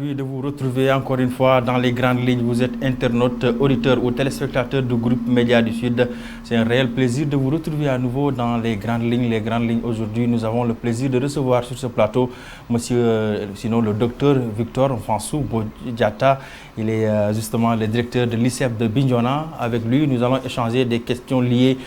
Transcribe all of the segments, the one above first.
ravi de vous retrouver encore une fois dans les grandes lignes. Vous êtes internaute, auditeur ou téléspectateur du groupe Média du Sud. C'est un réel plaisir de vous retrouver à nouveau dans les grandes lignes. Les grandes lignes, aujourd'hui, nous avons le plaisir de recevoir sur ce plateau le docteur Victor Mfansou Diatta. Il est justement le directeur de l'ICEP de Bignona. Avec lui, nous allons échanger des questions liées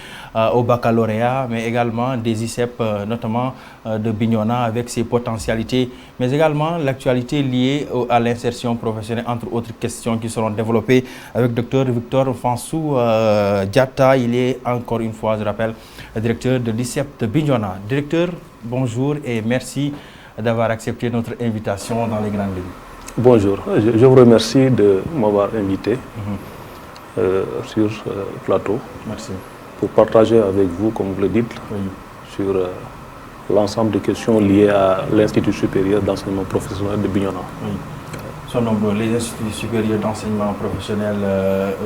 au baccalauréat, mais également des ICEP, notamment de Bignona, avec ses potentialités, mais également l'actualité liée à l'insertion professionnelle, entre autres questions qui seront développées avec Dr Victor Mfansou Diatta. Il est encore une fois, je rappelle, directeur de l'ICEP de Bignona. Directeur, bonjour et merci d'avoir accepté notre invitation dans les grandes lignes. Bonjour, je vous remercie de m'avoir invité sur le plateau. Merci. Pour partager avec vous, comme vous le dites, sur l'ensemble des questions liées à l'Institut supérieur d'enseignement professionnel de Bignona. Oui. Sont nombreux les instituts supérieurs d'enseignement professionnel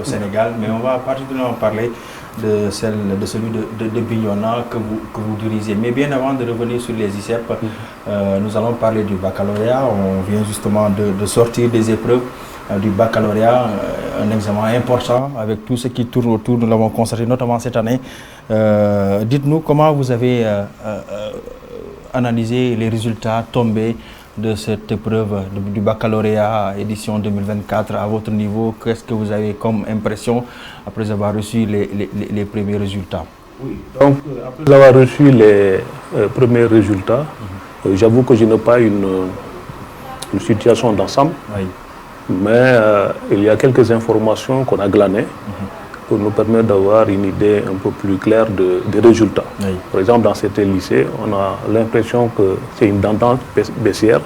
au Sénégal, mais on va particulièrement parler de celui de Bignona que vous dirigez. Mais bien avant de revenir sur les ICEP, nous allons parler du baccalauréat. On vient justement de sortir des épreuves du baccalauréat, un examen important avec tout ce qui tourne autour, nous l'avons constaté notamment cette année. Dites-nous comment vous avez analysé les résultats tombés de cette épreuve du baccalauréat édition 2024 à votre niveau. Qu'est-ce que vous avez comme impression après avoir reçu les premiers résultats? Oui. Donc, après avoir reçu les premiers résultats, j'avoue que je n'ai pas une situation d'ensemble. Oui. Mais il y a quelques informations qu'on a glanées pour nous permettre d'avoir une idée un peu plus claire des résultats. Oui. Par exemple, dans certains lycées, on a l'impression que c'est une tendance baissière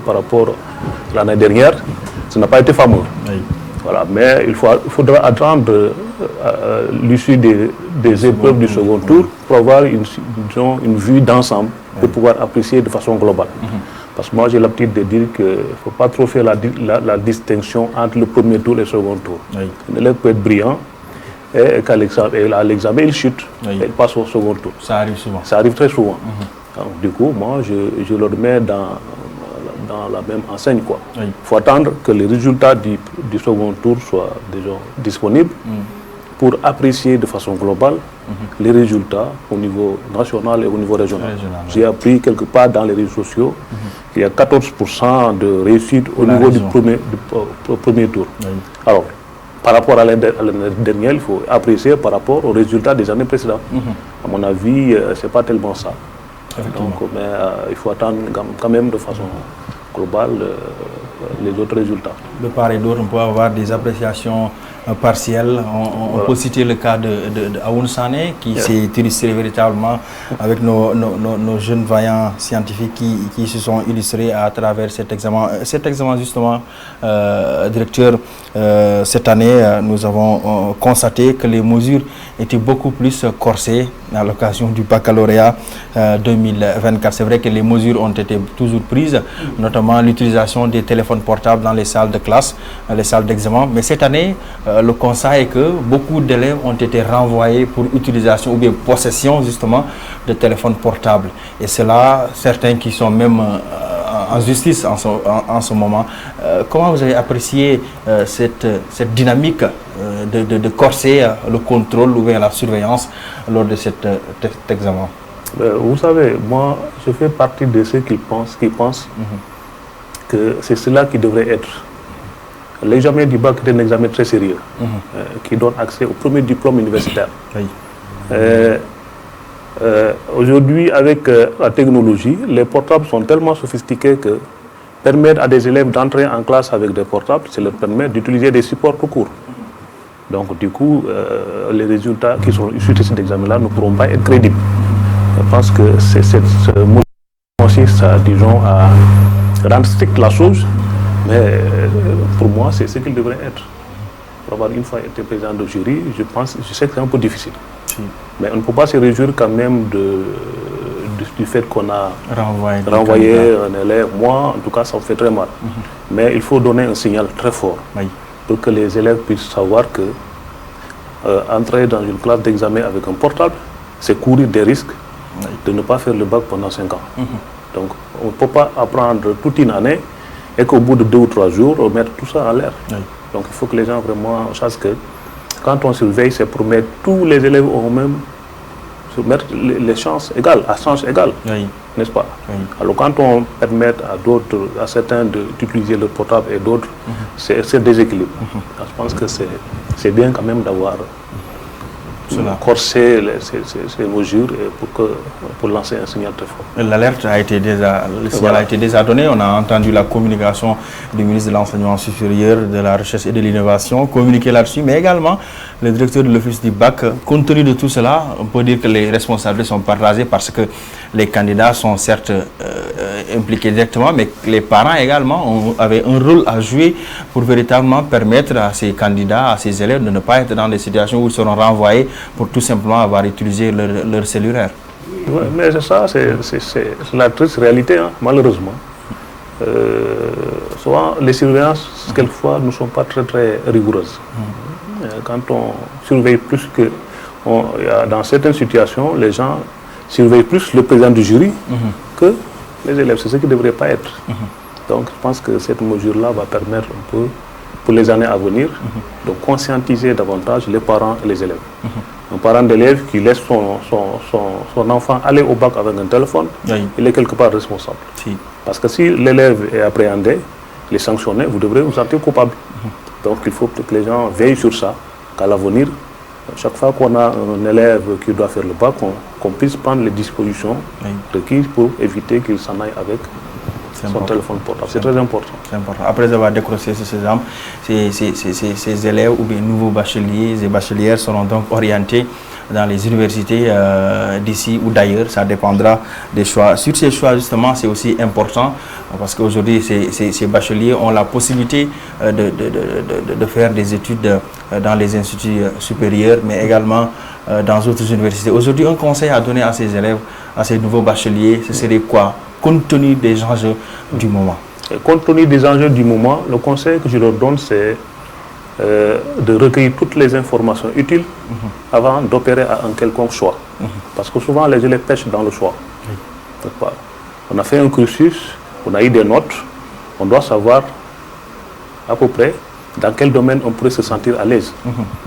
par rapport à l'année dernière. Ça n'a pas été fameux. Oui. Voilà. Mais il faudra attendre l'issue des épreuves du second tour pour avoir une vue d'ensemble, pour pouvoir apprécier de façon globale. Parce que moi, j'ai l'habitude de dire qu'il ne faut pas trop faire la distinction entre le premier tour et le second tour. Oui. Un élève peut être brillant et à l'examen, il chute et il passe au second tour. Ça arrive souvent. Ça arrive très souvent. Donc, du coup, moi, je le remets dans la même enseigne. Il faut attendre que les résultats du second tour soient déjà disponibles pour apprécier de façon globale les résultats au niveau national et au niveau régional. J'ai appris quelque part dans les réseaux sociaux qu'il y a 14% de réussite au niveau du premier tour. Oui. Alors, par rapport à l'année dernière, il faut apprécier par rapport aux résultats des années précédentes. À mon avis, ce n'est pas tellement ça. Donc, mais il faut attendre quand même de façon globale les autres résultats. De part et d'autre, on peut avoir des appréciations partielles. On peut citer le cas de Aoun Sané qui s'est illustré véritablement avec nos jeunes vaillants scientifiques qui se sont illustrés à travers cet examen. Cet examen justement, directeur, cette année, nous avons constaté que les mesures étaient beaucoup plus corsées à l'occasion du baccalauréat 2024. C'est vrai que les mesures ont été toujours prises, notamment l'utilisation des téléphones portables dans les salles de classe, les salles d'examen. Mais cette année, le constat est que beaucoup d'élèves ont été renvoyés pour utilisation ou bien possession justement de téléphones portables. Et c'est là certains qui sont même en justice en ce moment. Comment vous avez apprécié cette dynamique de corser le contrôle ou bien la surveillance lors de cet examen? Vous savez, moi, je fais partie de ceux qui pensent que c'est cela qui devrait être. L'examen du bac est un examen très sérieux qui donne accès au premier diplôme universitaire. Oui. Aujourd'hui, avec la technologie, les portables sont tellement sophistiqués que permettre à des élèves d'entrer en classe avec des portables, ça leur permet d'utiliser des supports tout court. Donc, du coup, les résultats qui sont issus de cet examen-là ne pourront pas être crédibles. Je pense que ce mouvement consiste, disons, à rendre stricte la chose, mais pour moi, c'est ce qu'il devrait être. Pour avoir une fois été président de jury, je sais que c'est un peu difficile. Mais on ne peut pas se réjouir quand même du fait qu'on a renvoyé un élève. Moi, en tout cas, ça me fait très mal. Mais il faut donner un signal très fort pour que les élèves puissent savoir que entrer dans une classe d'examen avec un portable, c'est courir des risques de ne pas faire le bac pendant 5 ans. Donc, on ne peut pas apprendre toute une année et qu'au bout de 2 ou 3 jours, on mette tout ça en l'air. Oui. Donc il faut que les gens vraiment sachent que quand on surveille, c'est pour mettre tous les élèves au même, mettre les chances égales, à chances égales, Oui. n'est-ce pas? Oui. Alors quand on permet à d'autres, à certains d'utiliser le portable et d'autres, c'est déséquilibre. Je pense que c'est bien quand même d'avoir corsé ces mesures pour lancer un signal très fort. L'alerte a été déjà, le signal a été déjà donné. On a entendu la communication du ministre de l'Enseignement supérieur, de la Recherche et de l'Innovation communiquer là-dessus, mais également le directeur de l'Office du bac. Compte tenu de tout cela, on peut dire que les responsabilités sont partagées parce que les candidats sont certes impliqués directement, mais les parents également avaient un rôle à jouer pour véritablement permettre à ces candidats, à ces élèves de ne pas être dans des situations où ils seront renvoyés pour tout simplement avoir utilisé leur cellulaire. Ouais, mais c'est ça, c'est la triste réalité, hein, malheureusement. Souvent, les surveillances, quelquefois, ne sont pas très rigoureuses. Quand on surveille plus que... dans certaines situations, les gens surveillent plus le président du jury que les élèves. C'est ce qui ne devrait pas être. Donc, je pense que cette mesure-là va permettre un peu, pour les années à venir, de conscientiser davantage les parents et les élèves. Un parent d'élève qui laisse son enfant aller au bac avec un téléphone, il est quelque part responsable. Parce que si l'élève est appréhendé, il est sanctionné, vous devrez vous sentir coupable. Donc il faut que les gens veillent sur ça, qu'à l'avenir, chaque fois qu'on a un élève qui doit faire le bac, qu'on puisse prendre les dispositions requises pour éviter qu'il s'en aille avec son téléphone portable. C'est très important. C'est important. Après avoir décroché ce sésame, ces élèves ou bien nouveaux bacheliers et bachelières seront donc orientés dans les universités d'ici ou d'ailleurs. Ça dépendra des choix. Sur ces choix, justement, c'est aussi important parce qu'aujourd'hui, ces bacheliers ont la possibilité de faire des études dans les instituts supérieurs, mais également dans d'autres universités. Aujourd'hui, un conseil à donner à ces élèves, à ces nouveaux bacheliers, ce serait quoi, compte tenu des enjeux du moment? Et compte tenu des enjeux du moment, le conseil que je leur donne, c'est de recueillir toutes les informations utiles avant d'opérer à un quelconque choix. Parce que souvent, les élèves pêchent dans le choix. On a fait un cursus, on a eu des notes, on doit savoir à peu près dans quel domaine on pourrait se sentir à l'aise,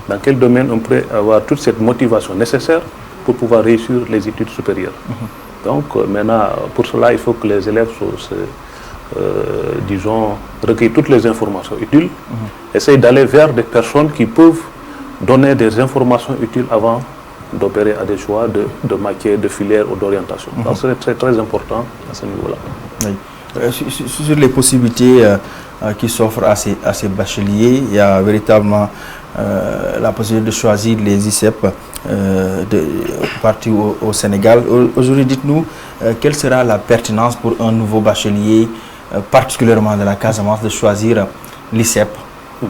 dans quel domaine on pourrait avoir toute cette motivation nécessaire pour pouvoir réussir les études supérieures. Donc maintenant, pour cela, il faut que les élèves disons, recueillent toutes les informations utiles, essayent d'aller vers des personnes qui peuvent donner des informations utiles avant d'opérer à des choix de matière, de filière ou d'orientation. Donc c'est très, très important à ce niveau-là. Oui. Sur les possibilités qui s'offrent à ces bacheliers, il y a véritablement la possibilité de choisir les ICEP partout au Sénégal. Aujourd'hui, dites-nous, quelle sera la pertinence pour un nouveau bachelier, particulièrement de la Casamance, de choisir l'ICEP,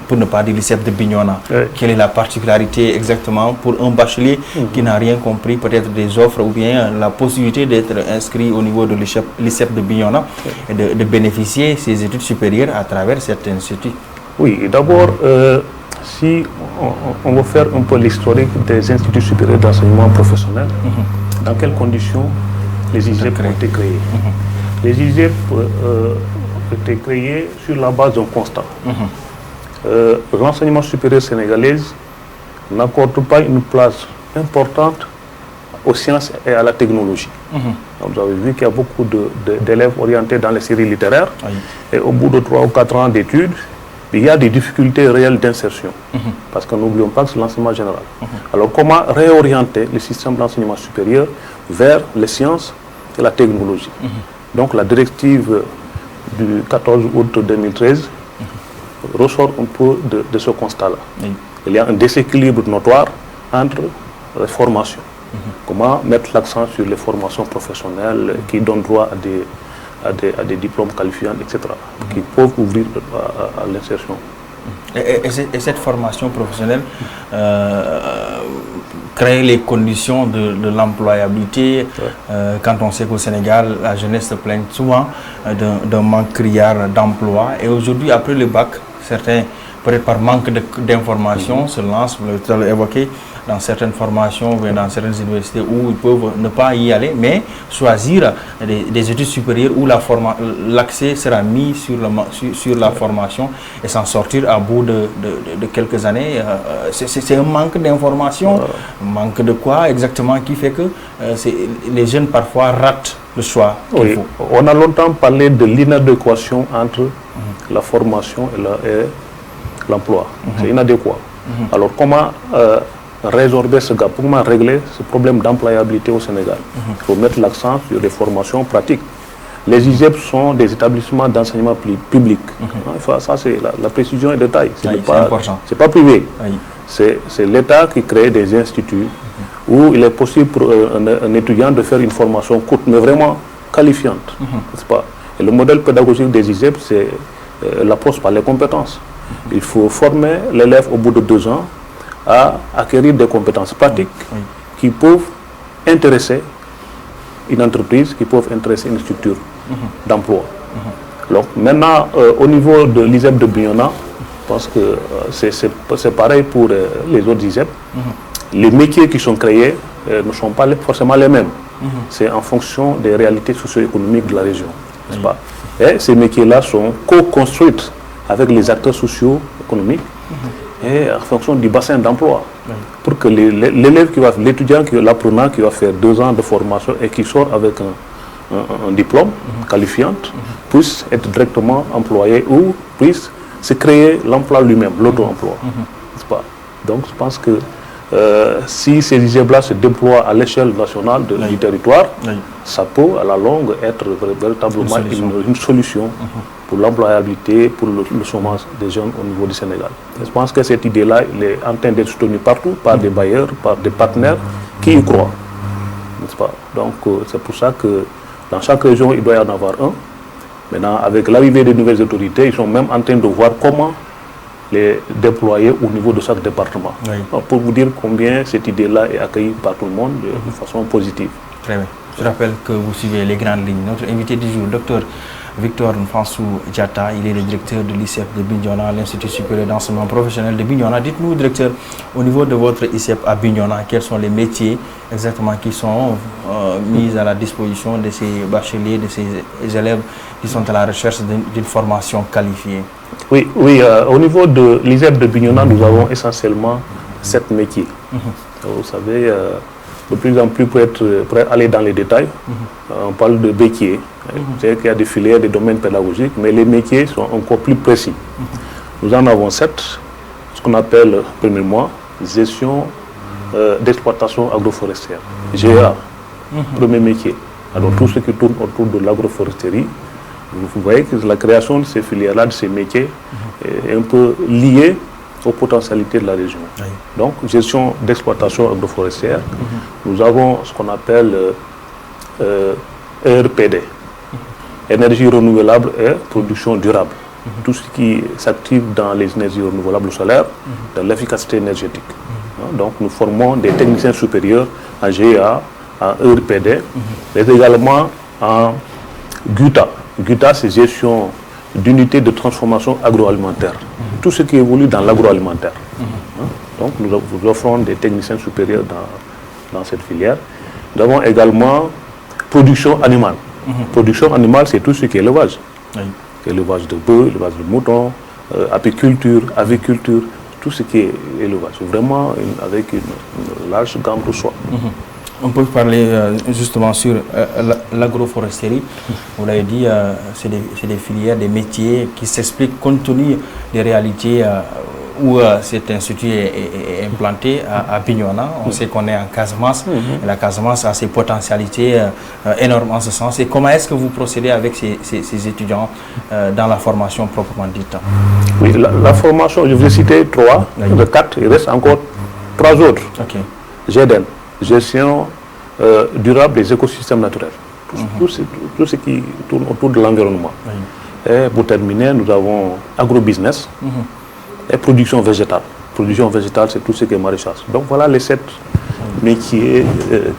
pour ne pas dire l'ICEP de Bignona? Quelle est la particularité exactement pour un bachelier qui n'a rien compris, peut-être des offres ou bien la possibilité d'être inscrit au niveau de l'ICEP de Bignona et de bénéficier de ses études supérieures à travers cet institut? Oui, d'abord, si on veut faire un peu l'historique des instituts supérieurs d'enseignement professionnel, dans quelles conditions les ISEP ont été créés? Les ISEP ont été créés sur la base d'un constat. L'enseignement supérieur sénégalais n'accorde pas une place importante aux sciences et à la technologie. Donc, vous avez vu qu'il y a beaucoup d'élèves orientés dans les séries littéraires, et au bout de 3 ou 4 ans d'études, il y a des difficultés réelles d'insertion, parce que n'oublions pas que c'est l'enseignement général. Alors comment réorienter le système d'enseignement supérieur vers les sciences et la technologie? Donc la directive du 14 août 2013 ressort un peu de ce constat-là. Il y a un déséquilibre notoire entre les formations. Comment mettre l'accent sur les formations professionnelles qui donnent droit à des diplômes qualifiants, etc., qui peuvent ouvrir à l'insertion. Et cette formation professionnelle crée les conditions de l'employabilité. Quand on sait qu'au Sénégal, la jeunesse se plaint souvent d'un manque criard d'emploi. Et aujourd'hui, après le bac, certains, peut-être par manque d'informations, se lancent, vous l'avez évoqué, dans certaines formations, dans certaines universités où ils peuvent ne pas y aller, mais choisir des études supérieures où l'accès sera mis sur la formation et s'en sortir à bout de quelques années. C'est un manque d'informations, un manque de quoi exactement qui fait que les jeunes parfois ratent le choix qu'il faut. On a longtemps parlé de l'inadéquation entre la formation et l'emploi. C'est inadéquat. Alors comment résorber ce gap, comment régler ce problème d'employabilité au Sénégal? Il faut mettre l'accent sur des formations pratiques. Les ISEP sont des établissements d'enseignement public. Ça, c'est la précision est de taille. C'est important. C'est pas privé. Oui. C'est l'État qui crée des instituts où il est possible pour un étudiant de faire une formation courte, mais vraiment qualifiante. N'est-ce pas? Et le modèle pédagogique des ISEP, c'est l'approche par les compétences. Il faut former l'élève au bout de 2 ans à acquérir des compétences pratiques qui peuvent intéresser une entreprise, qui peuvent intéresser une structure d'emploi. Donc maintenant, au niveau de l'ISEP de Bignona, je pense que c'est pareil pour les autres ISEP. Les métiers qui sont créés ne sont pas forcément les mêmes. C'est en fonction des réalités socio-économiques de la région. N'est-ce pas? Et ces métiers-là sont co-construits avec les acteurs socio-économiques et en fonction du bassin d'emploi. Pour que l'élève, l'étudiant, l'apprenant qui va faire 2 ans de formation et qui sort avec un diplôme qualifiant, puisse être directement employé ou puisse se créer l'emploi lui-même, l'auto-emploi. N'est-ce pas? Donc je pense que si ces ISEP-là se déploient à l'échelle nationale du territoire, ça peut à la longue être véritablement une solution pour l'employabilité, pour le chômage des jeunes au niveau du Sénégal. Et je pense que cette idée-là, elle est en train d'être soutenue partout par des bailleurs, par des partenaires qui y croient. N'est-ce pas? Donc c'est pour ça que dans chaque région, il doit y en avoir un. Maintenant, avec l'arrivée des nouvelles autorités, ils sont même en train de voir comment les déployer au niveau de chaque département. Donc, pour vous dire combien cette idée-là est accueillie par tout le monde de façon positive. Très bien. Je rappelle que vous suivez les grandes lignes. Notre invité du jour, Dr Victor Nfansou Diatta, il est le directeur de l'ISEP de Bignona, l'Institut supérieur d'enseignement professionnel de Bignona. Dites-nous, directeur, au niveau de votre ISEP à Bignona, quels sont les métiers exactement qui sont mis à la disposition de ces bacheliers, de ces élèves qui sont à la recherche d'une formation qualifiée? Oui, au niveau de l'ISEP de Bignona, nous avons essentiellement 7 métiers. Vous savez, de plus en plus, pour aller dans les détails, on parle de métiers. C'est qu'il y a des filières, des domaines pédagogiques, mais les métiers sont encore plus précis. Nous en avons 7, ce qu'on appelle, premièrement, gestion d'exploitation agroforestière, GEA, premier métier. Alors tout ce qui tourne autour de l'agroforesterie, vous voyez que la création de ces filières-là, de ces métiers, est un peu liée aux potentialités de la région. Donc, gestion d'exploitation agroforestière, nous avons ce qu'on appelle ERPD, énergie renouvelable et production durable. Tout ce qui s'active dans les énergies renouvelables solaires, dans l'efficacité énergétique. Donc, nous formons des techniciens supérieurs en GEA, en ERPD, mais également en GUTA. GUTA, c'est gestion d'unités de transformation agroalimentaire. Tout ce qui évolue dans l'agroalimentaire. Donc, nous offrons des techniciens supérieurs dans cette filière. Nous avons également production animale. Production animale, c'est tout ce qui est élevage. Élevage de bœufs, élevage de moutons, apiculture, aviculture, tout ce qui est élevage. Vraiment avec une large gamme de choix. On peut parler justement sur l'agroforesterie. Vous l'avez dit, c'est des filières, des métiers qui s'expliquent compte tenu des réalités où cet institut est implanté à Bignona. On sait qu'on est en Casamance. Et la Casamance a ses potentialités énormes en ce sens. Et comment est-ce que vous procédez avec ces étudiants dans la formation proprement dite? Oui, la formation, je vous ai cité 3, de 4, il reste encore 3 autres. GEDEN, gestion durable des écosystèmes naturels. Tout ce qui tourne autour de l'environnement. Et pour terminer, nous avons agrobusiness et production végétale. Production végétale, c'est tout ce qui est maraîchage. Donc voilà les 7 métiers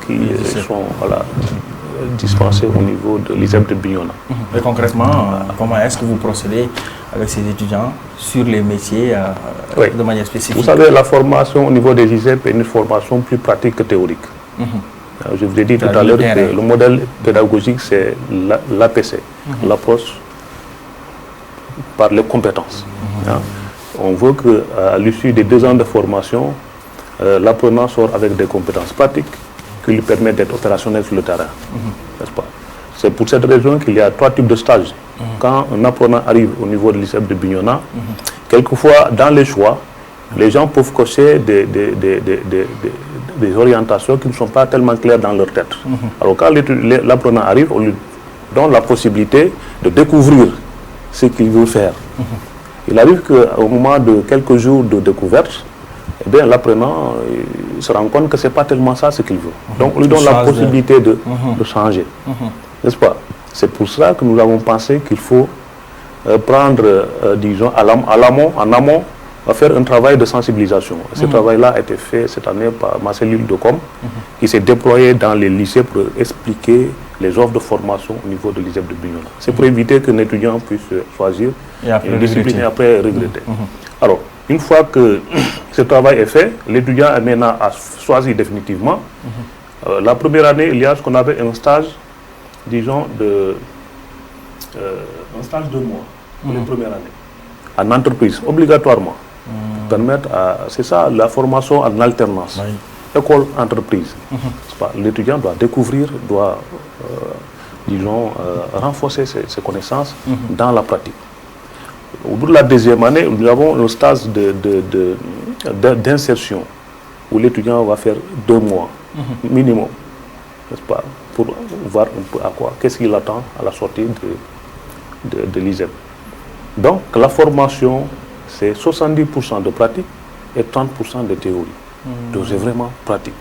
qui sont dispensés au niveau de l'ISEP de Bignona. Et concrètement, comment est-ce que vous procédez avec ces étudiants sur les métiers de manière spécifique? Vous savez, la formation au niveau des ISEP est une formation plus pratique que théorique. Je vous ai dit tout à l'heure que le modèle pédagogique, c'est l'APC, l'approche par les compétences. On veut qu'à l'issue des 2 ans de formation, l'apprenant sort avec des compétences pratiques qui lui permettent d'être opérationnel sur le terrain. N'est-ce pas? C'est pour cette raison qu'il y a 3 types de stages. Quand un apprenant arrive au niveau de l'ISEP de Bignona, quelquefois dans les choix, les gens peuvent cocher des orientations qui ne sont pas tellement claires dans leur tête. Alors quand l'apprenant arrive, on lui donne la possibilité de découvrir ce qu'il veut faire. Il arrive qu'au moment de quelques jours de découverte, eh bien, l'apprenant se rend compte que ce n'est pas tellement ça ce qu'il veut. Donc on lui donne la possibilité de changer. N'est-ce pas? C'est pour ça que nous avons pensé qu'il faut prendre, disons, en amont, à faire un travail de sensibilisation. Ce travail-là a été fait cette année par ma cellule de com, qui s'est déployée dans les lycées pour expliquer les offres de formation au niveau de l'ISEP de Bignona. C'est pour éviter qu'un étudiant puisse choisir une discipline et après regretter. Alors, une fois que ce travail est fait, l'étudiant est maintenant à choisir définitivement. La première année, il y a ce qu'on appelle un stage, disons, un stage de mois pour les premières années. En entreprise, obligatoirement. C'est ça, la formation en alternance. École, entreprise. L'étudiant doit découvrir, doit, disons, renforcer ses connaissances dans la pratique. Au bout de la 2e année, nous avons un stage d'insertion où l'étudiant va faire 2 mois minimum, n'est-ce pas, pour voir un peu à quoi, qu'est-ce qu'il attend à la sortie de l'ISEP. Donc la formation, c'est 70% de pratique et 30% de théorie. Donc c'est vraiment pratique.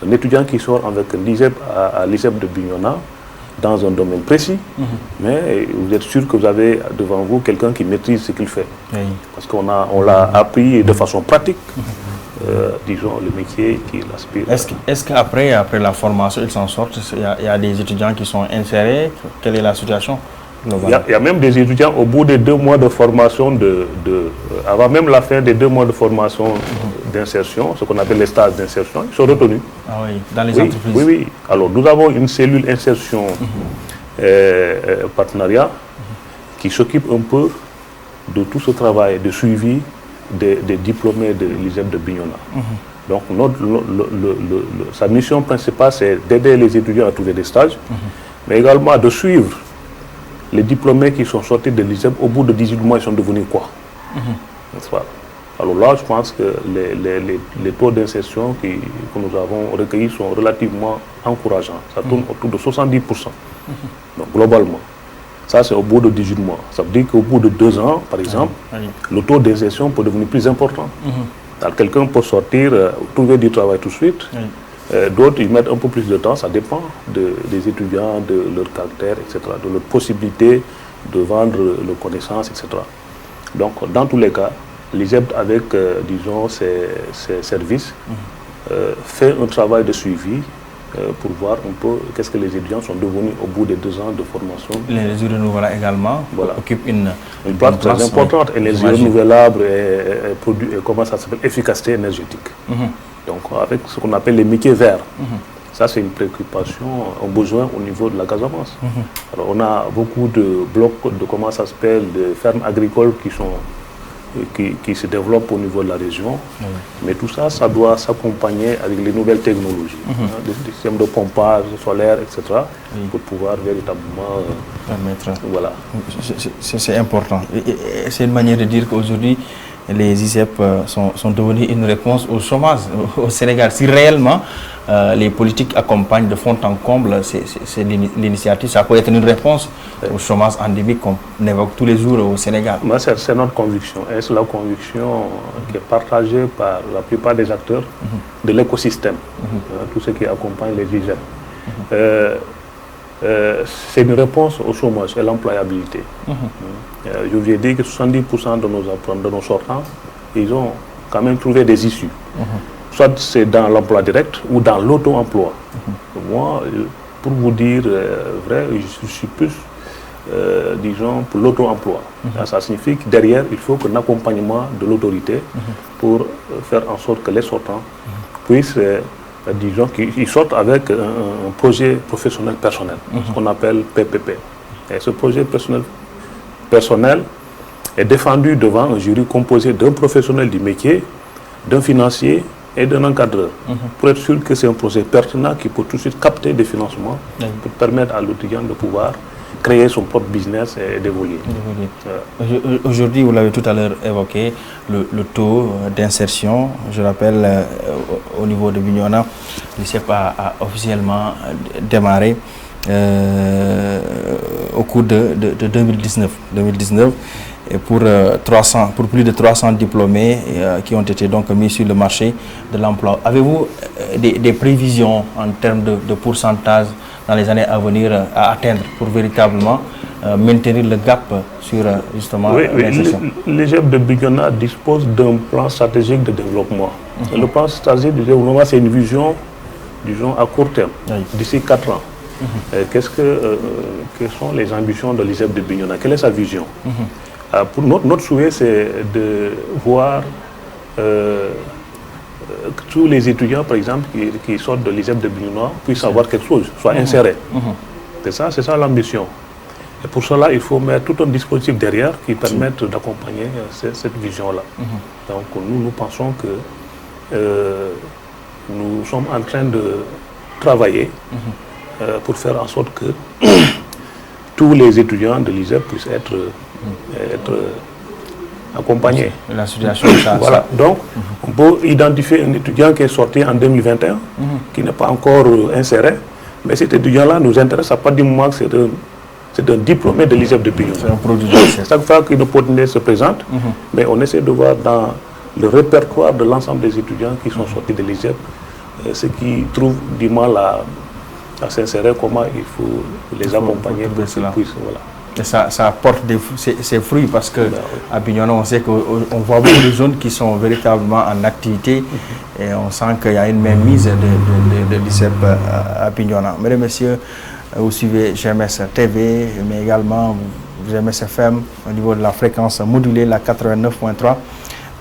Un étudiant qui sort avec un ISEP à l'ISEP de Bignona, dans un domaine précis, mais vous êtes sûr que vous avez devant vous quelqu'un qui maîtrise ce qu'il fait. Parce qu'on l'a appris de façon pratique, disons, le métier qu'il aspire. Est-ce qu'après la formation, ils s'en sortent? Il y a des étudiants qui sont insérés? Quelle est la situation? Il y a même des étudiants au bout des 2 mois de formation, avant même la fin des 2 mois de formation d'insertion, ce qu'on appelle les stages d'insertion, ils sont retenus. Ah oui, dans les entreprises. Oui. Alors nous avons une cellule insertion partenariat qui s'occupe un peu de tout ce travail de suivi des diplômés de l'ISEP de Bignona. Donc sa mission principale, c'est d'aider les étudiants à trouver des stages, mais également de suivre les diplômés qui sont sortis de l'ISEP. Au bout de 18 mois, ils sont devenus quoi? N'est-ce pas? Alors là, je pense que les taux d'insertion que nous avons recueillis sont relativement encourageants. Ça tourne autour de 70%. Donc globalement, ça c'est au bout de 18 mois. Ça veut dire qu'au bout de 2 ans, par exemple, le taux d'insertion peut devenir plus important. Alors quelqu'un peut sortir, trouver du travail tout de suite. D'autres, ils mettent un peu plus de temps, ça dépend des étudiants, de leur caractère, etc., de leur possibilité de vendre leurs connaissances, etc. Donc, dans tous les cas, l'ISEP, avec, disons, ses services, fait un travail de suivi pour voir un peu qu'est-ce que les étudiants sont devenus au bout des 2 ans de formation. L'énergie renouvelable également occupe une place très importante. Énergie renouvelable et produit, comment ça s'appelle, efficacité énergétique. Donc avec ce qu'on appelle les métiers verts. Ça c'est une préoccupation, un besoin au niveau de la Casamance. Alors on a beaucoup de blocs de comment ça s'appelle, de fermes agricoles qui se développent au niveau de la région. Mais tout ça, ça doit s'accompagner avec les nouvelles technologies, des systèmes de pompage solaire, etc., pour pouvoir véritablement permettre. Voilà. C'est important. C'est une manière de dire qu'aujourd'hui, les ISEP sont devenus une réponse au chômage au Sénégal. Si réellement les politiques accompagnent de fond en comble l'initiative, ça peut être une réponse au chômage endémique qu'on évoque tous les jours au Sénégal. C'est notre conviction. Et c'est la conviction qui est partagée par la plupart des acteurs de l'écosystème, tous ceux qui accompagnent les ISEP. C'est une réponse au chômage et l'employabilité. Je vous ai dit que 70% de nos sortants, ils ont quand même trouvé des issues. Soit c'est dans l'emploi direct ou dans l'auto-emploi. Moi, pour vous dire vrai, je suis plus, disons, pour l'auto-emploi. Ça signifie que derrière, il faut un accompagnement de l'autorité pour faire en sorte que les sortants puissent, disons, qu'ils sortent avec un projet professionnel personnel, ce qu'on appelle PPP. Et ce projet personnel est défendu devant un jury composé d'un professionnel du métier, d'un financier et d'un encadreur, pour être sûr que c'est un projet pertinent qui peut tout de suite capter des financements pour permettre à l'étudiant de pouvoir créer son propre business et d'évoluer. Aujourd'hui, vous l'avez tout à l'heure évoqué, le taux d'insertion. Je rappelle, au niveau de Bignona, l'ICEP a officiellement démarré au cours de 2019. Et pour plus de 300 diplômés qui ont été donc mis sur le marché de l'emploi. Avez-vous des prévisions en termes de pourcentage dans les années à venir à atteindre pour véritablement maintenir le gap sur justement l'insertion? L'ICEP de Bignona dispose d'un plan stratégique de développement. Le plan stratégique de développement, c'est une vision, disons, à court terme, d'ici 4 ans. Quelles sont les ambitions de l'ICEP de Bignona? Quelle est sa vision? Pour notre souhait, c'est de voir tous les étudiants, par exemple, qui sortent de l'ICEP de Bignona puissent avoir quelque chose, soient insérés. C'est ça l'ambition. Et pour cela, il faut mettre tout un dispositif derrière qui permette d'accompagner cette vision-là. Donc nous pensons que nous sommes en train de travailler pour faire en sorte que tous les étudiants de l'ICEP puissent être accompagnés. La situation, voilà. Donc, on peut identifier un étudiant qui est sorti en 2021, qui n'est pas encore inséré, mais cet étudiant-là nous intéresse à partir du moment que c'est un diplômé de l'ICEP de Bignona. C'est un produit. Chaque fois qu'une opportunité se présente, mais on essaie de voir dans le répertoire de l'ensemble des étudiants qui sont sortis de l'ICEP, ceux qui trouvent du mal à s'insérer, comment il faut les accompagner pour qu'ils puissent. Voilà. Et ça apporte ses fruits parce que à Bignona, on sait qu'on voit beaucoup de jeunes qui sont véritablement en activité et on sent qu'il y a une mainmise de l'ICEP à Bignona. Mesdames et messieurs, vous suivez GMS TV, mais également GMS FM au niveau de la fréquence modulée, la 89.3.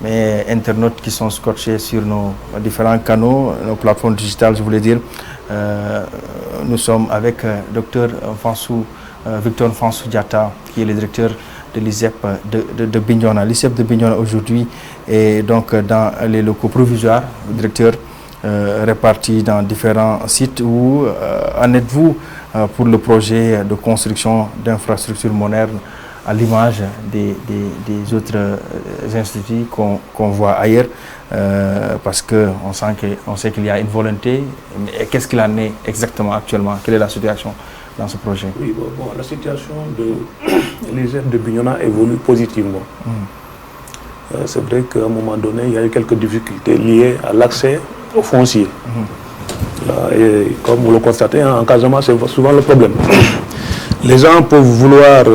Mais internautes qui sont scotchés sur nos différents canaux, nos plateformes digitales, je voulais dire, nous sommes avec Dr Victor Fansou Diatta, qui est le directeur de l'ICEP de Bignona. L'ICEP de Bignona aujourd'hui est donc dans les locaux provisoires, directeur répartis dans différents sites. Où en êtes-vous pour le projet de construction d'infrastructures modernes à l'image des autres instituts qu'on voit ailleurs, parce qu'on sait qu'il y a une volonté, mais qu'est-ce qu'il en est exactement actuellement? Quelle est la situation dans ce projet? Oui, la situation de l'ICEP de Bignona évolue positivement. C'est vrai qu'à un moment donné, il y a eu quelques difficultés liées à l'accès au foncier. Et comme vous le constatez, en Casamance, c'est souvent le problème. Les gens peuvent vouloir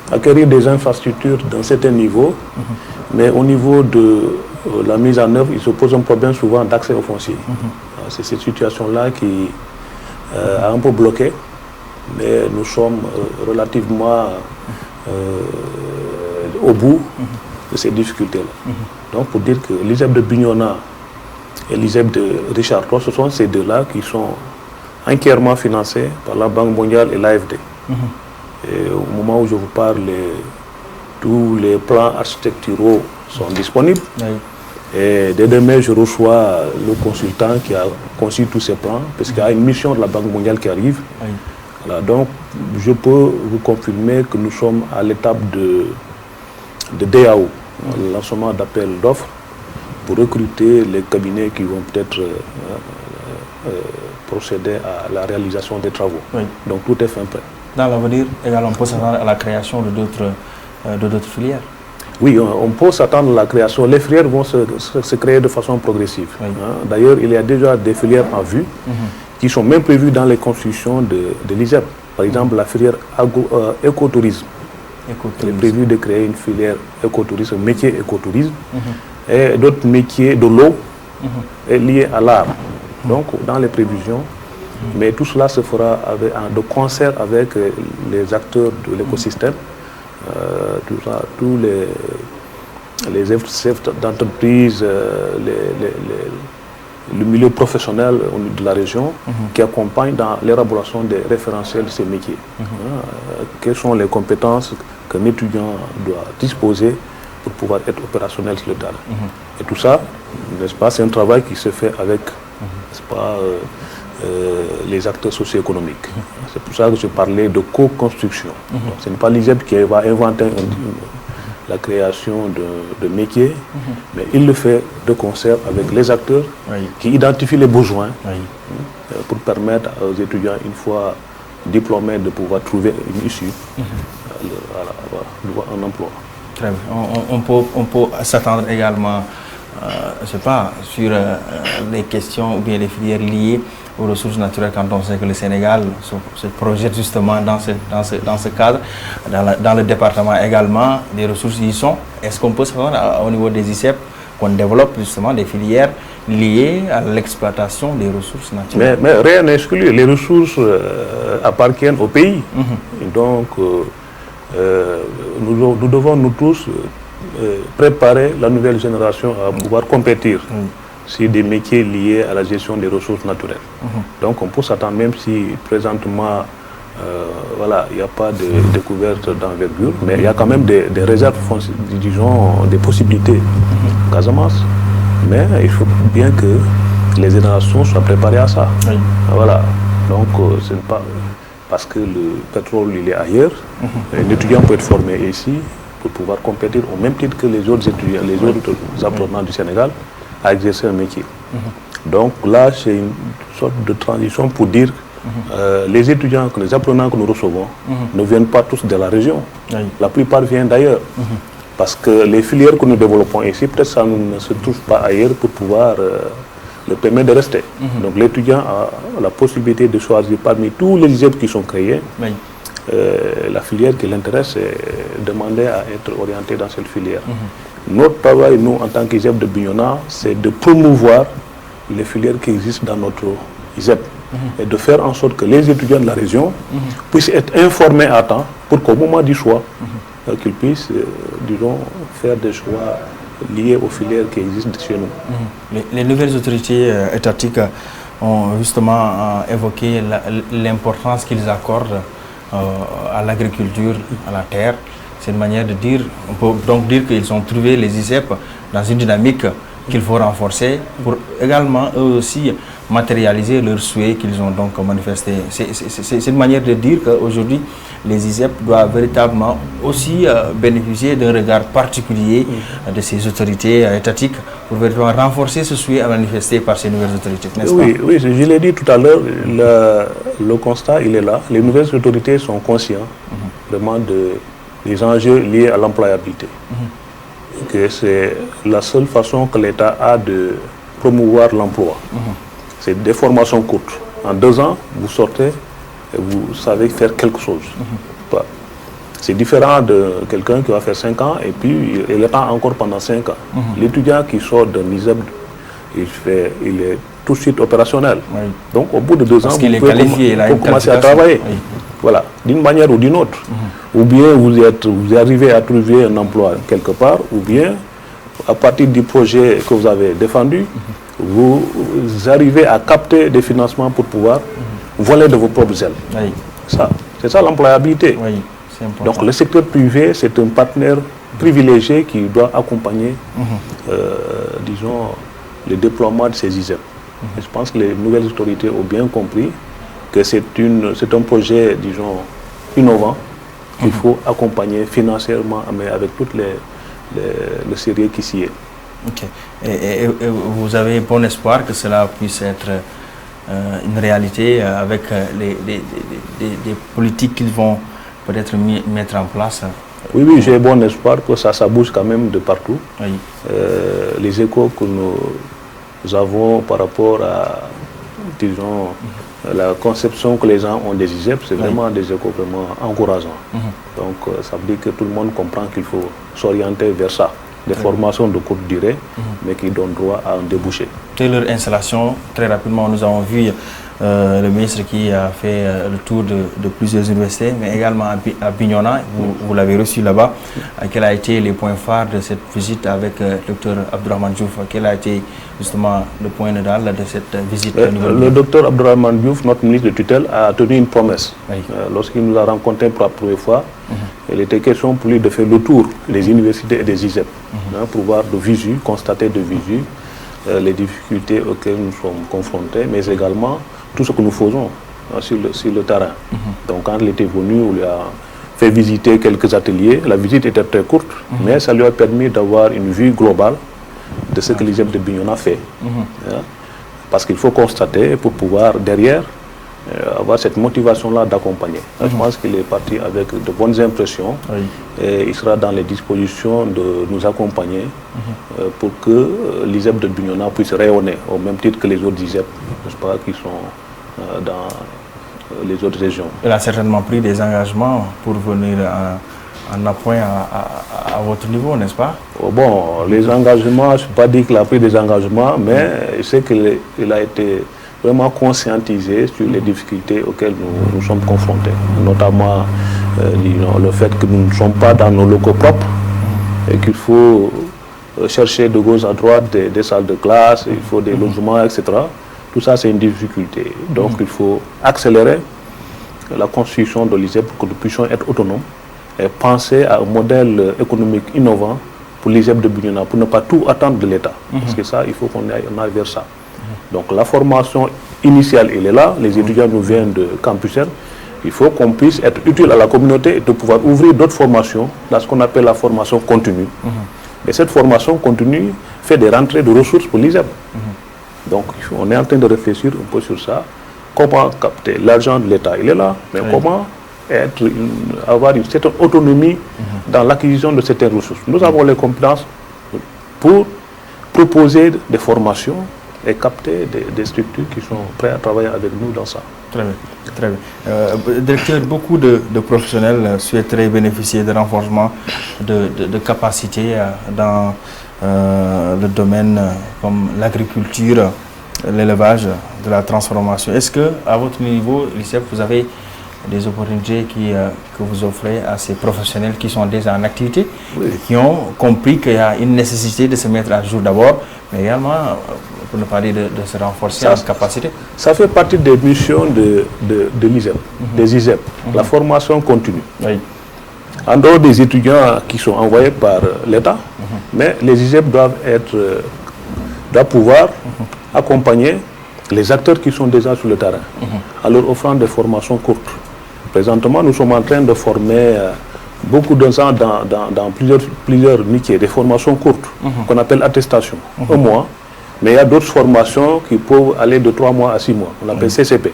acquérir des infrastructures d'un certain niveau, mais au niveau de la mise en œuvre, il se pose un problème souvent d'accès au foncier. C'est cette situation-là qui a un peu bloqué, mais nous sommes relativement au bout de ces difficultés-là. Donc pour dire que l'ICEP de Bignona et l'ICEP de Richard III, ce sont ces deux-là qui sont entièrement financés par la Banque mondiale et l'AFD. Et au moment où je vous parle, tous les plans architecturaux sont disponibles. Et dès demain, je reçois le consultant qui a conçu tous ces plans, parce qu'il y a une mission de la Banque mondiale qui arrive. Voilà, donc, je peux vous confirmer que nous sommes à l'étape de DAO, le lancement d'appels d'offres, pour recruter les cabinets qui vont peut-être procéder à la réalisation des travaux. Donc, tout est fin prêt. Dans l'avenir, également, on peut s'attendre à la création de d'autres filières. Oui, on peut s'attendre à la création. Les filières vont se créer de façon progressive. D'ailleurs, il y a déjà des filières en vue qui sont même prévues dans les constructions de l'ICEP. Par exemple, la filière écotourisme. Il est prévu de créer une filière écotourisme, métier écotourisme, et d'autres métiers de l'eau liés à l'art. Donc, dans les prévisions, Mais tout cela se fera de concert avec les acteurs de l'écosystème, tous les chefs d'entreprise, le milieu professionnel de la région qui accompagne dans l'élaboration des référentiels de ces métiers. Quelles sont les compétences qu'un étudiant doit disposer pour pouvoir être opérationnel sur le terrain. Et tout ça, n'est-ce pas, c'est un travail qui se fait avec, n'est-ce pas, les acteurs socio-économiques. C'est pour ça que je parlais de co-construction. Ce n'est pas l'ISEP qui va inventer la création de métiers, mais il le fait de concert avec les acteurs qui identifient les besoins pour permettre aux étudiants, une fois diplômés, de pouvoir trouver une issue, un emploi. Très bien. On peut s'attendre également, je ne sais pas, sur les questions ou bien les filières liées aux ressources naturelles, quand on sait que le Sénégal se projette justement dans ce cadre. Dans le département également, les ressources y sont. Est-ce qu'on peut savoir au niveau des ICEP qu'on développe justement des filières liées à l'exploitation des ressources naturelles? Mais rien n'est exclu. Les ressources appartiennent au pays. Donc, nous devons nous tous préparer la nouvelle génération à pouvoir compétir sur des métiers liés à la gestion des ressources naturelles. Donc on peut s'attendre, même si présentement voilà, il n'y a pas de découverte d'envergure, mais il y a quand même des réserves, disons, des possibilités en Casamance. Mais il faut bien que les générations soient préparées à ça. Voilà. Donc ce n'est pas parce que le pétrole il est ailleurs. Un étudiant peut être formé ici pour pouvoir compétir au même titre que les autres étudiants, les autres apprenants du Sénégal, à exercer un métier. Donc là, c'est une sorte de transition pour dire les étudiants, les apprenants que nous recevons ne viennent pas tous de la région. La plupart viennent d'ailleurs. Parce que les filières que nous développons ici, peut-être ça ne se trouve pas ailleurs pour pouvoir le permettre de rester. Donc l'étudiant a la possibilité de choisir parmi tous les ISEP qui sont créés. La filière qui l'intéresse et demander à être orienté dans cette filière. Notre travail, nous, en tant qu'ISEP de Bignona, c'est de promouvoir les filières qui existent dans notre ISEP et de faire en sorte que les étudiants de la région puissent être informés à temps pour qu'au moment du choix, qu'ils puissent, disons, faire des choix liés aux filières qui existent chez nous. Les nouvelles autorités étatiques ont justement évoqué l'importance qu'ils accordent à l'agriculture, à la terre. C'est une manière de dire, on peut donc dire qu'ils ont trouvé les ISEP dans une dynamique qu'il faut renforcer pour également eux aussi matérialiser leurs souhaits qu'ils ont donc manifestés. C'est une manière de dire qu'aujourd'hui les ISEP doivent véritablement aussi bénéficier d'un regard particulier de ces autorités étatiques pour véritablement renforcer ce souhait à manifester par ces nouvelles autorités, n'est-ce pas? Oui, je l'ai dit tout à l'heure, le constat il est là. Les nouvelles autorités sont conscientes vraiment des enjeux liés à l'employabilité. Que c'est la seule façon que l'État a de promouvoir l'emploi. C'est des formations courtes. En 2 ans, vous sortez et vous savez faire quelque chose. C'est différent de quelqu'un qui va faire 5 ans et puis il attend encore pendant 5 ans. L'étudiant qui sort d'un ISEP, il est tout de suite opérationnel. Donc au bout de 2 ans, vous pouvez commencer à travailler. Voilà, d'une manière ou d'une autre. Ou bien vous arrivez à trouver un emploi quelque part, ou bien à partir du projet que vous avez défendu, vous arrivez à capter des financements pour pouvoir voler de vos propres ailes. C'est ça l'employabilité. Donc le secteur privé, c'est un partenaire privilégié qui doit accompagner, disons, le déploiement de ces ISEP. Et je pense que les nouvelles autorités ont bien compris que c'est un projet, disons, innovant qu'il faut accompagner financièrement, mais avec tout le sérieux qui s'y est. Et vous avez bon espoir que cela puisse être une réalité avec des politiques qu'ils vont peut-être mettre en place? Oui, j'ai bon espoir que ça bouge quand même de partout. Les échos que nous avons par rapport à, disons, la conception que les gens ont des ISEP, c'est vraiment des échos vraiment encourageants. Donc ça veut dire que tout le monde comprend qu'il faut s'orienter vers ça. des formations de courte durée, mais qui donnent droit à un débouché. Dès leur installation, très rapidement, nous avons vu le ministre qui a fait le tour de plusieurs universités, mais également à Bignona, vous l'avez reçu là-bas. Quels ont été les points phares de cette visite avec le docteur Abdourahmane Diouf? Quel a été justement le point nodal de cette visite? Le docteur Abdourahmane Diouf, notre ministre de tutelle, a tenu une promesse. Oui. Lorsqu'il nous a rencontrés pour la première fois, il était question pour lui de faire le tour des universités et des ISEP, pour voir de visu, constater de visu les difficultés auxquelles nous sommes confrontés, mais également tout ce que nous faisons sur le terrain. Donc quand il était venu, on lui a fait visiter quelques ateliers. La visite était très courte, mais ça lui a permis d'avoir une vue globale de ce que l'ISEP de Bignona fait. Parce qu'il faut constater, pour pouvoir derrière avoir cette motivation-là d'accompagner. Je pense qu'il est parti avec de bonnes impressions et il sera dans les dispositions de nous accompagner pour que l'ISEP de Bignona puisse rayonner au même titre que les autres ISEP, n'est-ce pas, qui sont dans les autres régions. Il a certainement pris des engagements pour venir en appoint à votre niveau, n'est-ce pas? Bon, les engagements, je ne peux pas dire qu'il a pris des engagements, mais je sais qu'il a été vraiment conscientisé sur les difficultés auxquelles nous sommes confrontés, notamment le fait que nous ne sommes pas dans nos locaux propres et qu'il faut chercher de gauche à droite des salles de classe, il faut des logements, etc. Tout ça, c'est une difficulté. Donc, il faut accélérer la construction de l'ISEP pour que nous puissions être autonomes et penser à un modèle économique innovant pour l'ISEP de Bignona, pour ne pas tout attendre de l'État. Parce que ça, il faut qu'on aille vers ça. Donc la formation initiale, elle est là. Les étudiants nous viennent de Campus N. Il faut qu'on puisse être utile à la communauté et de pouvoir ouvrir d'autres formations dans ce qu'on appelle la formation continue. Et cette formation continue fait des rentrées de ressources pour l'ISEP. Donc on est en train de réfléchir un peu sur ça. Comment capter l'argent de l'État, il est là, mais comment avoir une certaine autonomie dans l'acquisition de certaines ressources. Nous avons les compétences pour proposer des formations et capter des structures qui sont prêtes à travailler avec nous dans ça. Très bien, très bien. Directeur, beaucoup de professionnels souhaiteraient bénéficier de renforcement de capacités dans le domaine comme l'agriculture, l'élevage, de la transformation. Est-ce que, à votre niveau, l'ISEP, vous avez des opportunités que vous offrez à ces professionnels qui sont déjà en activité, qui ont compris qu'il y a une nécessité de se mettre à jour d'abord, mais également, pour ne pas dire de se renforcer en capacité? Ça fait partie des missions de l'ISEP, des ISEP, la formation continue. En dehors des étudiants qui sont envoyés par l'État, mais les ISEP doivent pouvoir accompagner les acteurs qui sont déjà sur le terrain, en leur offrant des formations courtes. Présentement, nous sommes en train de former beaucoup de gens dans plusieurs métiers, des formations courtes, qu'on appelle attestation, un mois. Mais il y a d'autres formations qui peuvent aller de 3 mois à 6 mois, on appelle CCP.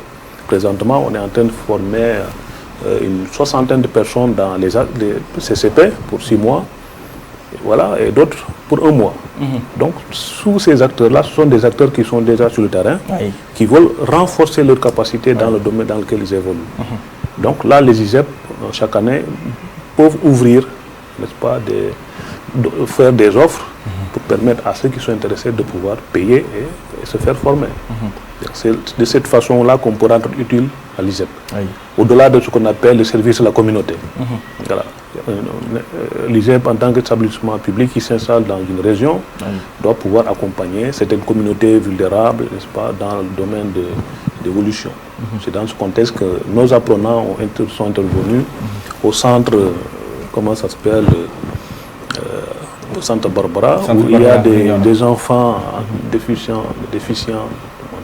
Présentement, on est en train de former une soixantaine de personnes dans les CCP pour 6 mois, voilà, et d'autres pour 1 mois. Donc, sous ces acteurs-là, ce sont des acteurs qui sont déjà sur le terrain, qui veulent renforcer leur capacité dans le domaine dans lequel ils évoluent. Donc là, les ISEP, chaque année, peuvent ouvrir, n'est-ce pas, faire des offres pour permettre à ceux qui sont intéressés de pouvoir payer et se faire former. C'est de cette façon-là qu'on peut rendre utile à l'ISEP, au-delà de ce qu'on appelle le service à la communauté. Voilà. L'ISEP, en tant qu'établissement public qui s'installe dans une région, doit pouvoir accompagner certaines communautés vulnérables, n'est-ce pas, dans le domaine d'évolution. C'est dans ce contexte que nos apprenants sont intervenus au centre, comment ça s'appelle, au centre Barbara, où il y a des enfants déficients.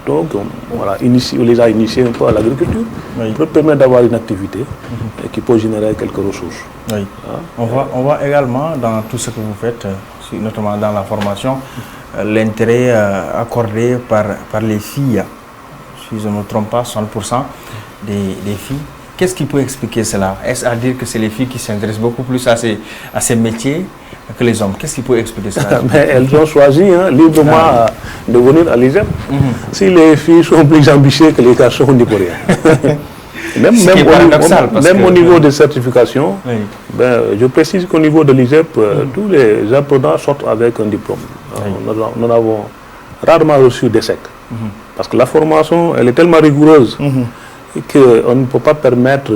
Donc, on les a initiés un peu à l'agriculture pour permettre d'avoir une activité qui peut générer quelques ressources. On voit également dans tout ce que vous faites, notamment dans la formation, l'intérêt accordé par les filles. Si je ne me trompe pas, 60% des filles. Qu'est-ce qui peut expliquer cela? Est-ce à dire que c'est les filles qui s'intéressent beaucoup plus à ces métiers que les hommes? Qu'est-ce qui peut expliquer cela? Mais elles ont choisi librement de venir à l'ISEP. Si les filles sont plus ambitieuses que les garçons, on n'y peut rien. Même au niveau des certifications, je précise qu'au niveau de l'ISEP, tous les apprenants sortent avec un diplôme. Nous avons rarement reçu d'échec. Parce que la formation, elle est tellement rigoureuse qu'on ne peut pas permettre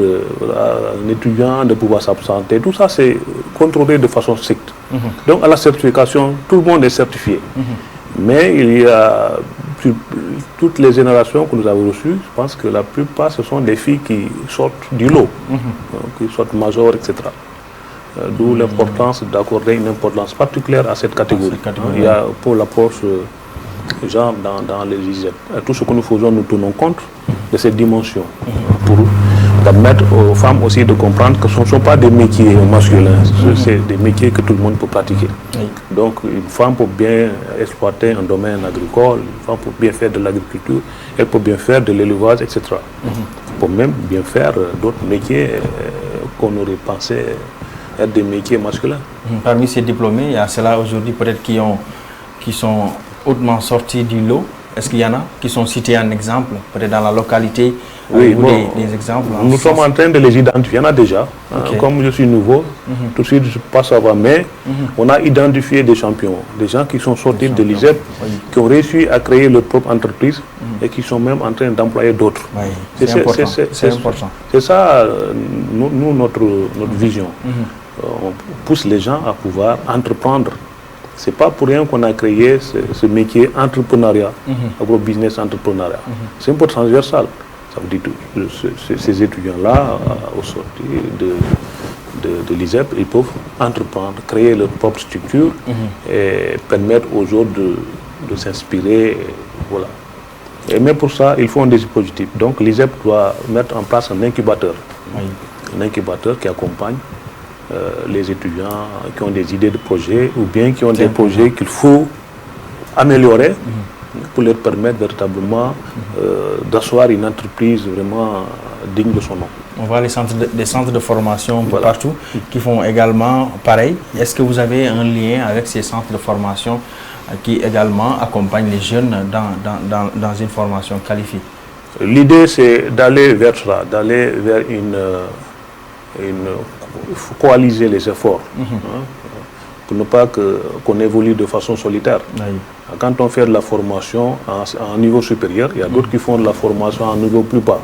à un étudiant de pouvoir s'absenter. Tout ça, c'est contrôlé de façon stricte. Donc, à la certification, tout le monde est certifié. Mais il y a toutes les générations que nous avons reçues, je pense que la plupart, ce sont des filles qui sortent du lot, qui sortent major, etc. D'où l'importance d'accorder une importance particulière à cette catégorie. Il y a pour l'approche genre dans les ISEP. Tout ce que nous faisons, nous tenons compte de cette dimension pour permettre aux femmes aussi de comprendre que ce ne sont pas des métiers masculins, c'est des métiers que tout le monde peut pratiquer. Donc une femme peut bien exploiter un domaine agricole, une femme peut bien faire de l'agriculture, elle peut bien faire de l'élevage, etc. Elle peut même bien faire d'autres métiers qu'on aurait pensé être des métiers masculins. Parmi ces diplômés, il y a ceux-là aujourd'hui peut-être qui sont hautement sortis du lot. Est-ce qu'il y en a qui sont cités en exemple, peut-être dans la localité, oui, des exemples? Nous sommes en train de les identifier, il y en a déjà. Comme je suis nouveau, tout de suite je passe à voir, mais on a identifié des champions, des gens qui sont sortis de l'ISEP, qui ont réussi à créer leur propre entreprise et qui sont même en train d'employer d'autres. C'est important. C'est ça, notre vision. On pousse les gens à pouvoir entreprendre. Ce n'est pas pour rien qu'on a créé ce métier entrepreneuriat, agro-business entrepreneuriat. C'est un peu transversal. Ça veut dire que ces étudiants-là, au sortir de l'ISEP, ils peuvent entreprendre, créer leur propre structure et permettre aux autres de s'inspirer. Voilà. Mais pour ça, il faut un dispositif. Donc l'ISEP doit mettre en place un incubateur. Un incubateur qui accompagne les étudiants qui ont des idées de projets ou bien qui ont des projets qu'il faut améliorer pour leur permettre véritablement d'asseoir une entreprise vraiment digne de son nom. On voit des centres de formation partout qui font également pareil. Est-ce que vous avez un lien avec ces centres de formation qui également accompagnent les jeunes dans une formation qualifiée? L'idée, c'est d'aller vers ça, d'aller vers il faut coaliser les efforts pour ne pas qu'on évolue de façon solitaire. Quand on fait de la formation à un niveau supérieur, il y a d'autres qui font de la formation à un niveau plus bas.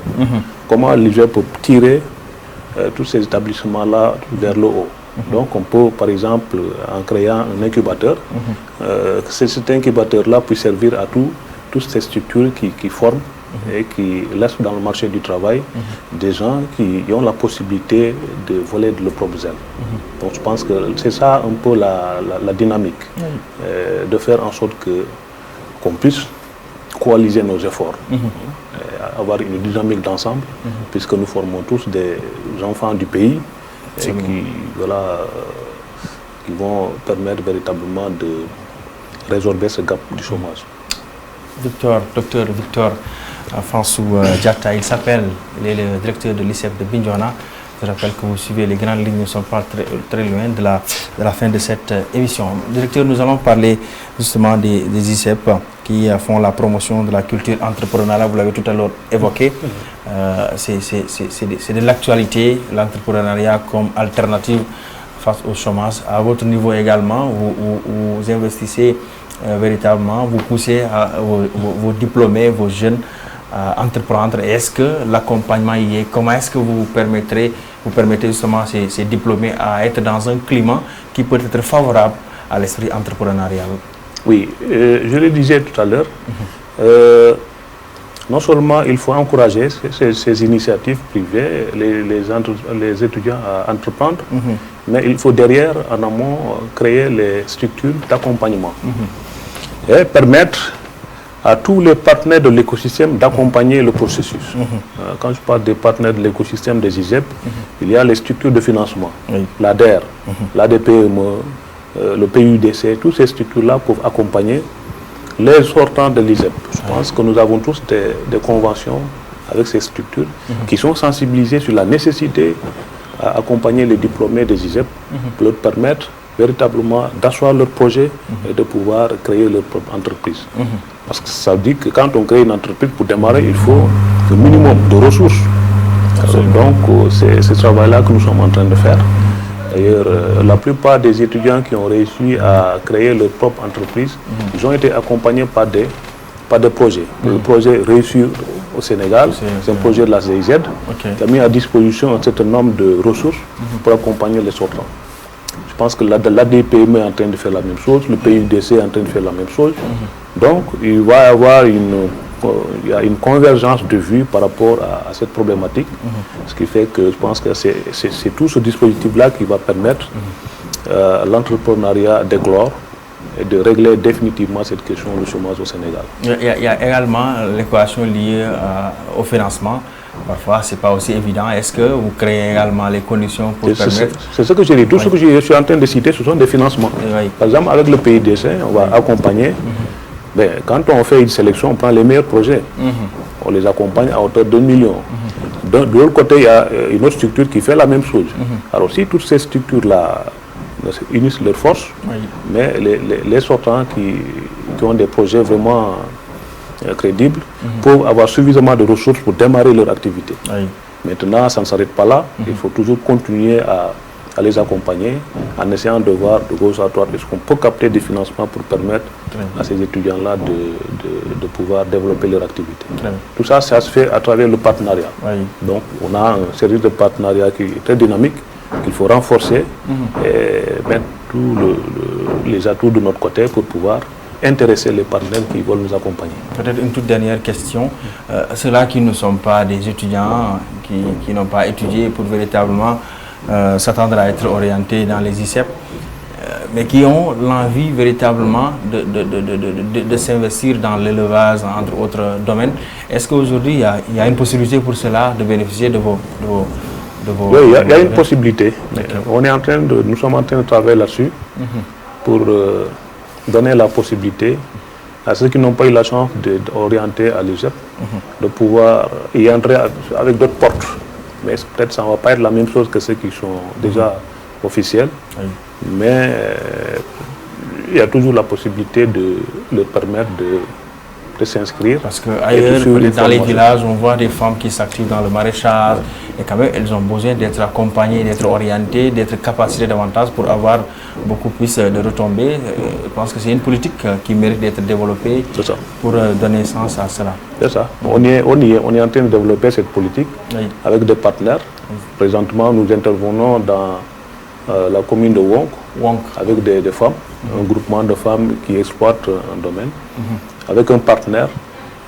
Comment l'ISEP peut tirer tous ces établissements-là vers le haut? Donc on peut, par exemple, en créant un incubateur, que cet incubateur-là puisse servir à toutes ces structures qui forment et qui laissent dans le marché du travail des gens qui ont la possibilité de voler de leurs propres ailes. Donc je pense que c'est ça un peu la dynamique, de faire en sorte qu'on puisse coaliser nos efforts, avoir une dynamique d'ensemble, puisque nous formons tous des enfants du pays et qui vont permettre véritablement de résorber ce gap du chômage. Docteur Victor François Diatta, il est le directeur de l'ISEP de Bignona. Je rappelle que vous suivez les grandes lignes, nous ne sommes pas très loin de la fin de cette émission. Directeur, nous allons parler justement des ISEP qui font la promotion de la culture entrepreneuriale, vous l'avez tout à l'heure évoqué. C'est de l'actualité, l'entrepreneuriat comme alternative face au chômage. À votre niveau également, vous investissez véritablement, vous poussez vos diplômés, vos jeunes à entreprendre. Est-ce que l'accompagnement y est? Comment est-ce que vous permettez justement ces diplômés à être dans un climat qui peut être favorable à l'esprit entrepreneurial? Oui, je le disais tout à l'heure, non seulement il faut encourager ces initiatives privées, les étudiants à entreprendre, mais il faut derrière, en amont, créer les structures d'accompagnement et permettre à tous les partenaires de l'écosystème d'accompagner le processus. Quand je parle des partenaires de l'écosystème des ISEP, il y a les structures de financement, l'ADER, l'ADPME, le PUDC, toutes ces structures-là peuvent accompagner les sortants de l'ISEP. Je pense que nous avons tous des conventions avec ces structures qui sont sensibilisées sur la nécessité à accompagner les diplômés des ISEP pour leur permettre véritablement d'asseoir leur projet et de pouvoir créer leur propre entreprise. Parce que ça veut dire que quand on crée une entreprise, pour démarrer, il faut un minimum de ressources. Donc, c'est ce travail-là que nous sommes en train de faire. D'ailleurs, la plupart des étudiants qui ont réussi à créer leur propre entreprise, ils ont été accompagnés par des projets. Le projet Réussir au Sénégal, c'est un projet de la GIZ qui a mis à disposition un certain nombre de ressources pour accompagner les sortants. Je pense que l'ADPME est en train de faire la même chose, le PUDC est en train de faire la même chose. Donc, il va y avoir une convergence de vues par rapport à cette problématique, ce qui fait que je pense que c'est tout ce dispositif-là qui va permettre à l'entrepreneuriat d'éclore et de régler définitivement cette question du chômage au Sénégal. Il y a également l'équation liée au financement. Parfois, ce n'est pas aussi évident. Est-ce que vous créez également les conditions pour permettre... C'est ce que j'ai dit. Tout ce que je suis en train de citer, ce sont des financements. Par exemple, avec le PIDC, on va accompagner. Quand on fait une sélection, on prend les meilleurs projets. On les accompagne à hauteur de 2 millions. De l'autre côté, il y a une autre structure qui fait la même chose. Alors, si toutes ces structures-là unissent leurs forces, mais les sortants qui ont des projets vraiment crédibles peuvent avoir suffisamment de ressources pour démarrer leur activité. Maintenant, ça ne s'arrête pas là. Il faut toujours continuer à les accompagner en essayant de voir de gauche à droite est-ce qu'on peut capter des financements pour permettre à ces étudiants-là de pouvoir développer leur activité. Tout ça, ça se fait à travers le partenariat. Donc, on a un service de partenariat qui est très dynamique, qu'il faut renforcer et mettre tous les atouts de notre côté pour pouvoir intéresser les partenaires qui veulent nous accompagner. Peut-être une toute dernière question. Ceux-là qui ne sont pas des étudiants, qui n'ont pas étudié pour véritablement s'attendre à être orientés dans les ICEP, mais qui ont l'envie véritablement de s'investir dans l'élevage, entre autres domaines. Est-ce qu'aujourd'hui, il y a une possibilité pour cela de bénéficier de vos... Oui, il y a une possibilité. Nous sommes en train de travailler là-dessus pour donner la possibilité à ceux qui n'ont pas eu la chance d'orienter à l'IGEP de pouvoir y entrer avec d'autres portes. Mais peut-être ça ne va pas être la même chose que ceux qui sont déjà officiels. Mais il y a toujours la possibilité de leur permettre de s'inscrire. Parce qu'ailleurs, dans les villages, on voit des femmes qui s'activent dans le maraîchage et quand même, elles ont besoin d'être accompagnées, d'être orientées, d'être capacitées davantage pour avoir beaucoup plus de retombées. Je pense que c'est une politique qui mérite d'être développée pour donner sens à cela. C'est ça. On est en train de développer cette politique avec des partenaires. Présentement, nous intervenons dans la commune de Wonk avec des femmes, un groupement de femmes qui exploitent un domaine. Avec un partenaire,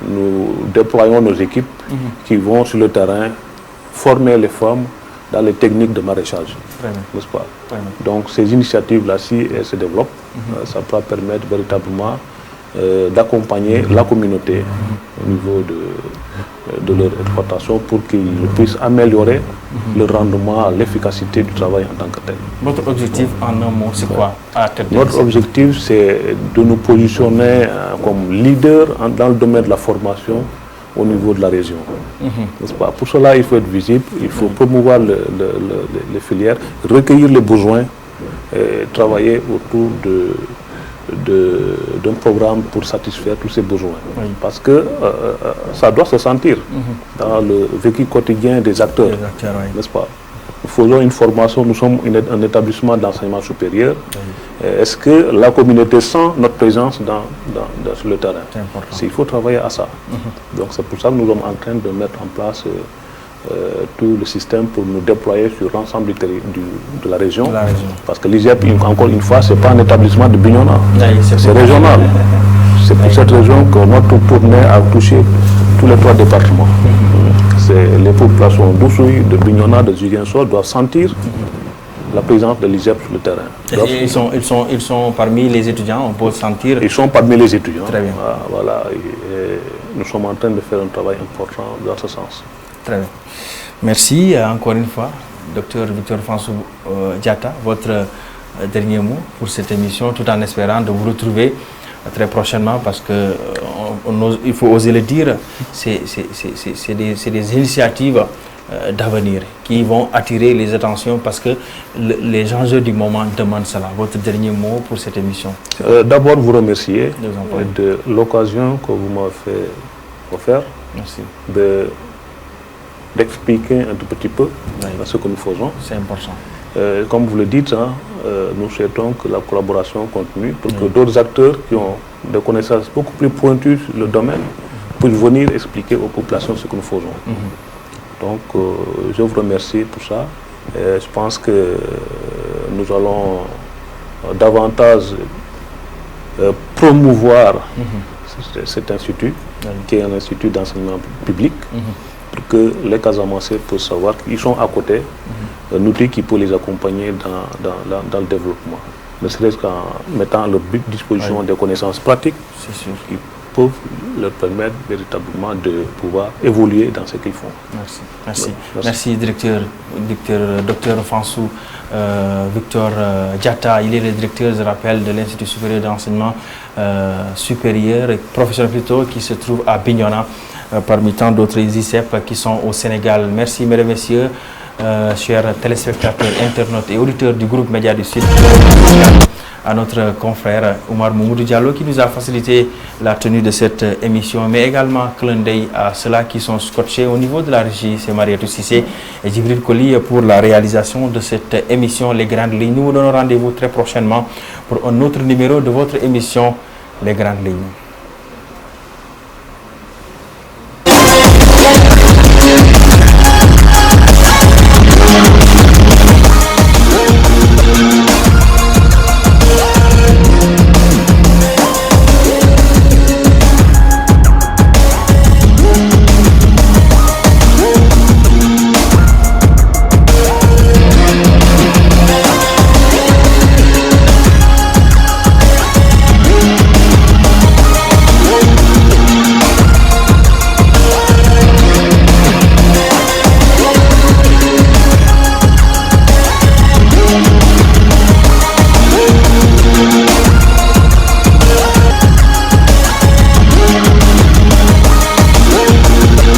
nous déployons nos équipes qui vont sur le terrain former les femmes dans les techniques de maraîchage. N'est-ce pas? Donc ces initiatives-là, si elles se développent, ça pourra permettre véritablement d'accompagner la communauté au niveau de leur exploitation pour qu'ils puissent améliorer le rendement, l'efficacité du travail en tant que tel. Votre objectif en un mot, c'est quoi à tête de Notre objectif, c'est de nous positionner comme leader dans le domaine de la formation au niveau de la région. N'est-ce pas? Pour cela, il faut être visible, il faut promouvoir les filières, recueillir les besoins et travailler autour d'un programme pour satisfaire tous ces besoins. Parce que ça doit se sentir dans le vécu quotidien des acteurs, n'est-ce pas? Nous faisons une formation, nous sommes un établissement d'enseignement supérieur. Est-ce que la communauté sent notre présence sur le terrain? Il faut travailler à ça. Donc c'est pour ça que nous sommes en train de mettre en place tout le système pour nous déployer sur l'ensemble de la région. Parce que l'IGEP, encore une fois, ce n'est pas un établissement de Bignona, c'est régional. C'est pour cette raison que notre tournée a touché tous les 3 départements. Les populations d'Oussouye, de Bignona, de Ziguinchor doivent sentir la présence de l'IGEP sur le terrain. Ils sont parmi les étudiants, on peut sentir... Ils sont parmi les étudiants. Très bien. Voilà, et nous sommes en train de faire un travail important dans ce sens. Très bien. Merci encore une fois, Dr Victor Fansou Diatta, votre dernier mot pour cette émission, tout en espérant de vous retrouver très prochainement parce que il faut oser le dire, c'est des initiatives d'avenir qui vont attirer les attentions parce que les enjeux du moment demandent cela. Votre dernier mot pour cette émission? D'abord, vous remercier de l'occasion que vous m'avez offert. Merci. De d'expliquer un tout petit peu ce que nous faisons. C'est important. Comme vous le dites, hein, nous souhaitons que la collaboration continue pour que d'autres acteurs qui ont des connaissances beaucoup plus pointues sur le domaine puissent venir expliquer aux populations ce que nous faisons. Donc, je vous remercie pour ça. Je pense que nous allons davantage promouvoir cet institut, qui est un institut d'enseignement public, pour que les Casamancés puissent savoir qu'ils sont à côté d'un outil qui peut les accompagner dans le développement. Ne serait-ce qu'en mettant à leur disposition des connaissances pratiques qui peuvent leur permettre véritablement de pouvoir évoluer dans ce qu'ils font. Merci, directeur Dr Fansou Victor Diatta. Il est le directeur, je rappelle, de l'Institut supérieur d'enseignement supérieur et professionnel plutôt, qui se trouve à Bignona, parmi tant d'autres ISEP qui sont au Sénégal. Merci, mesdames et messieurs, chers téléspectateurs, internautes et auditeurs du groupe Média du Sud. À notre confrère Oumar Mamoudou Diallo qui nous a facilité la tenue de cette émission, mais également clin d'œil à ceux-là qui sont scotchés au niveau de la régie, c'est Mariatou Cissé et Djibril Koli pour la réalisation de cette émission Les Grandes Lignes. Nous vous donnons rendez-vous très prochainement pour un autre numéro de votre émission Les Grandes Lignes.